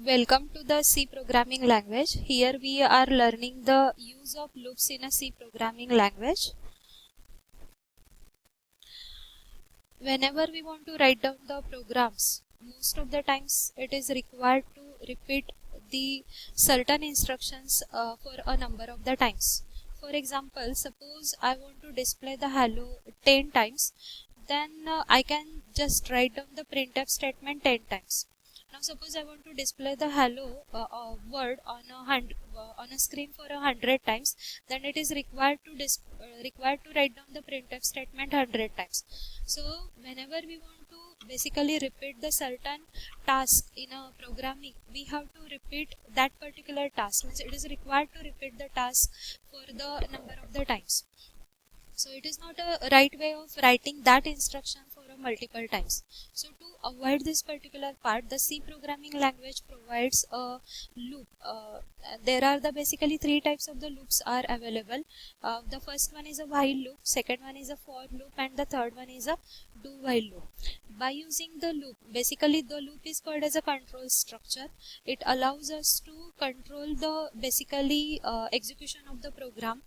Welcome to the C programming language. Here we are learning the use of loops in a C programming language. Whenever we want to write down the programs, most of the times it is required to repeat the certain instructions for a number of the times. For example, suppose I want to display the hello 10 times, then I can just write down the printf statement 10 times. Now suppose I want to display the hello word on a screen for 100 times, then it is required to write down the printf statement 100 times. So whenever we want to basically repeat the certain task in a programming, we have to repeat that particular task. Means it is required to repeat the task for the number of the times. So it is not a right way of writing that instruction for a multiple times. So to avoid this particular part, the C programming language provides a loop. There are the basically three types of the loops are available. The first one is a while loop, second one is a for loop, and the third one is a do while loop. By using the loop, basically the loop is called as a control structure. It allows us to control the basically execution of the program,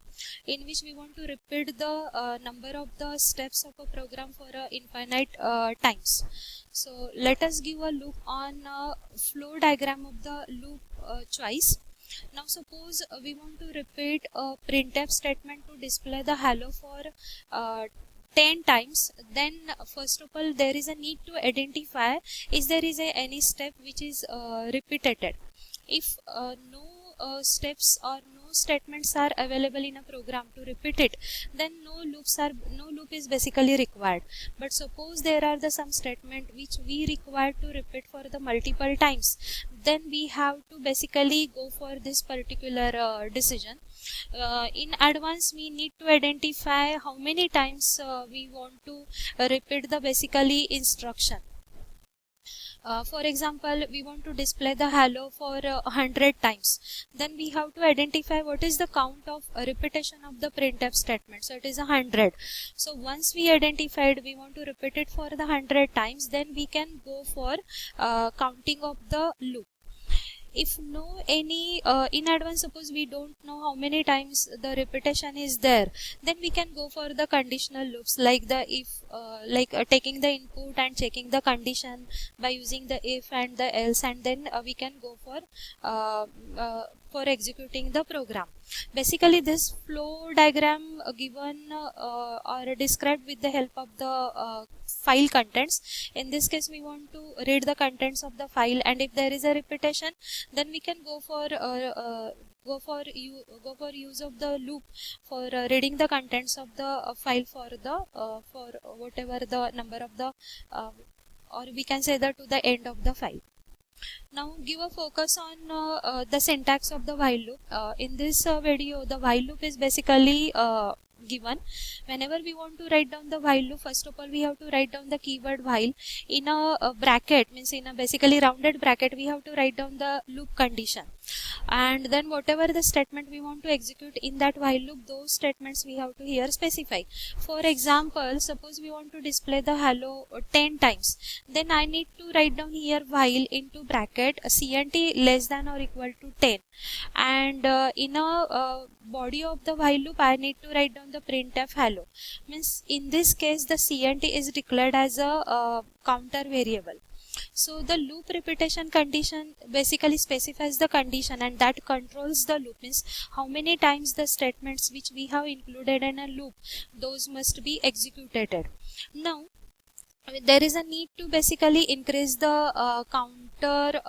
in which we want to repeat the number of the steps of a program for infinite times. So let us give a look on flow diagram of the loop choice. Now suppose we want to repeat a printf statement to display the hello for 10 times. Then first of all there is a need to identify is there is any step which is repeated. If no steps or no statements are available in a program to repeat it, then no loop is basically required. But suppose there are some statement which we require to repeat for the multiple times, then we have to basically go for this particular decision. In advance we need to identify how many times we want to repeat the basically instruction. For example, we want to display the hello for 100 times, then we have to identify what is the count of repetition of the printf statement. So it is 100. So once we identified we want to repeat it for the 100 times, then we can go for counting of the loop. If no any in advance, suppose we don't know how many times the repetition is there, then we can go for the conditional loops, like the if taking the input and checking the condition by using the if and the else, and then we can go for executing the program. Basically this flow diagram given or described with the help of the file contents. In this case we want to read the contents of the file, and if there is a repetition, then we can go for use of the loop for reading the contents of the file for whatever the number of the or we can say that to the end of the file. Now give a focus on the syntax of the while loop. In this video, the while loop is basically given. Whenever we want to write down the while loop, first of all we have to write down the keyword while in a bracket, means in a basically rounded bracket we have to write down the loop condition, and then whatever the statement we want to execute in that while loop, those statements we have to here specify. For example, suppose we want to display the hello 10 times, then I need to write down here while into bracket cnt less than or equal to 10, and in a body of the while loop I need to write down the printf hello. Means in this case the cnt is declared as a counter variable. So the loop repetition condition basically specifies the condition, and that controls the loop, means how many times the statements which we have included in a loop, those must be executed. Now there is a need to basically increase the counter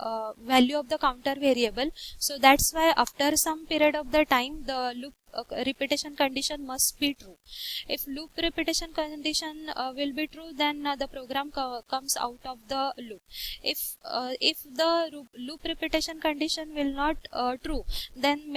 value of the counter variable. So that's why after some period of the time the loop repetition condition must be true. If loop repetition condition will be true, then the program comes out of the loop. If the loop repetition condition will not true, then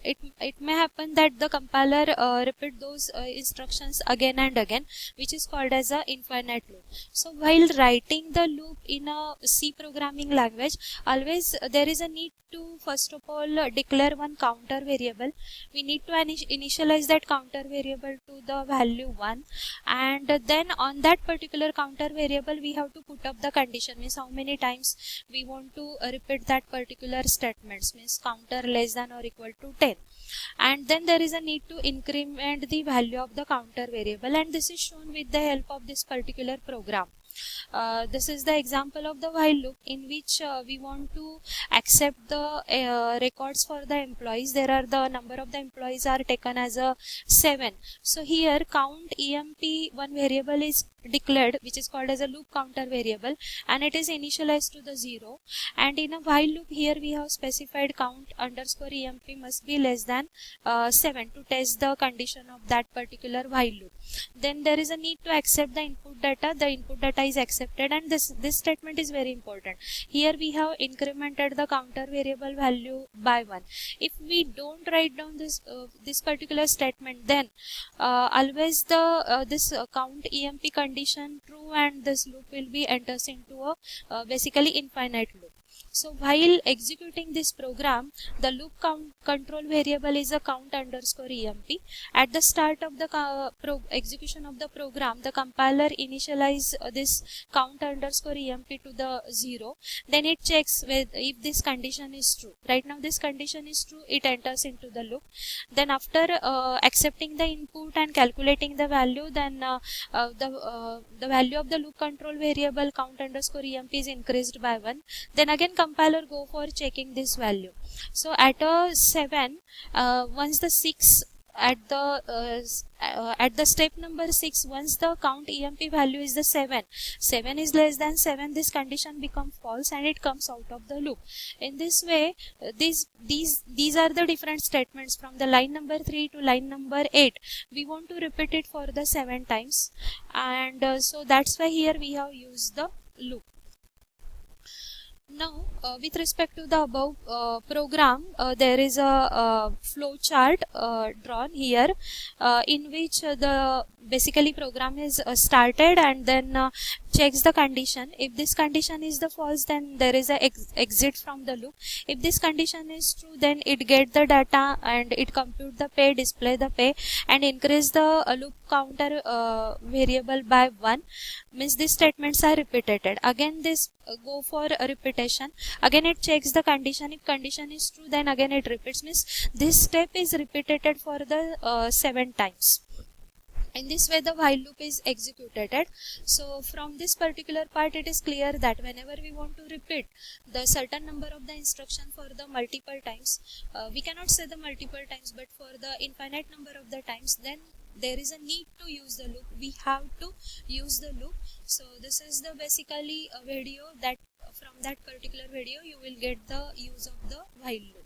it may happen that the compiler repeat those instructions again and again, which is called as a infinite loop. So while writing the loop in a C programming language, always there is a need to first of all declare one counter variable, we need to initialize that counter variable to the value 1, and then on that particular counter variable we have to put up the condition, means how many times we want to repeat that particular statements, means counter less than or equal to 10. And then there is a need to increment the value of the counter variable, and this is shown with the help of this particular program. This is the example of the while loop in which we want to accept the records for the employees. There are the number of the employees are taken as a 7. So here count emp one variable is declared, which is called as a loop counter variable, and it is initialized to the 0. And in a while loop here we have specified count underscore emp must be less than 7 to test the condition of that particular while loop. Then there is a need to accept the input data. The input data is accepted, and this statement is very important. Here we have incremented the counter variable value by 1. If we don't write down this particular statement, then always the this count emp condition true, and this loop will be enters into a basically infinite loop. So while executing this program, the loop control variable is a count underscore emp. At the start of the execution of the program, the compiler initialize this count underscore emp to the 0. Then it checks if this condition is true. Right now this condition is true, it enters into the loop. Then after accepting the input and calculating the value, then the value of the loop control variable count underscore emp is increased by 1. Then again compiler go for checking this value. So at a 7, once the 6 at the step number 6, once the count emp value is the 7 is less than 7, this condition becomes false and it comes out of the loop. In this way, these are the different statements from the line number 3 to line number 8. We want to repeat it for the 7 times, and so that's why here we have used the loop. Now, with respect to the above program, there is a flow chart drawn here, in which the basically program is started, and then checks the condition. If this condition is the false, then there is a exit from the loop. If this condition is true, then it get the data and it compute the pay, display the pay, and increase the loop counter variable by 1. Means these statements are repeated. Again this go for a repetition. Again it checks the condition. If condition is true, then again it repeats. Means this step is repeated for the 7 times. In this way the while loop is executed. So from this particular part, it is clear that whenever we want to repeat the certain number of the instruction for the multiple times, we cannot say the multiple times, but for the infinite number of the times, then there is a need to use the loop. We have to use the loop. So this is the basically a video that from that particular video you will get the use of the while loop.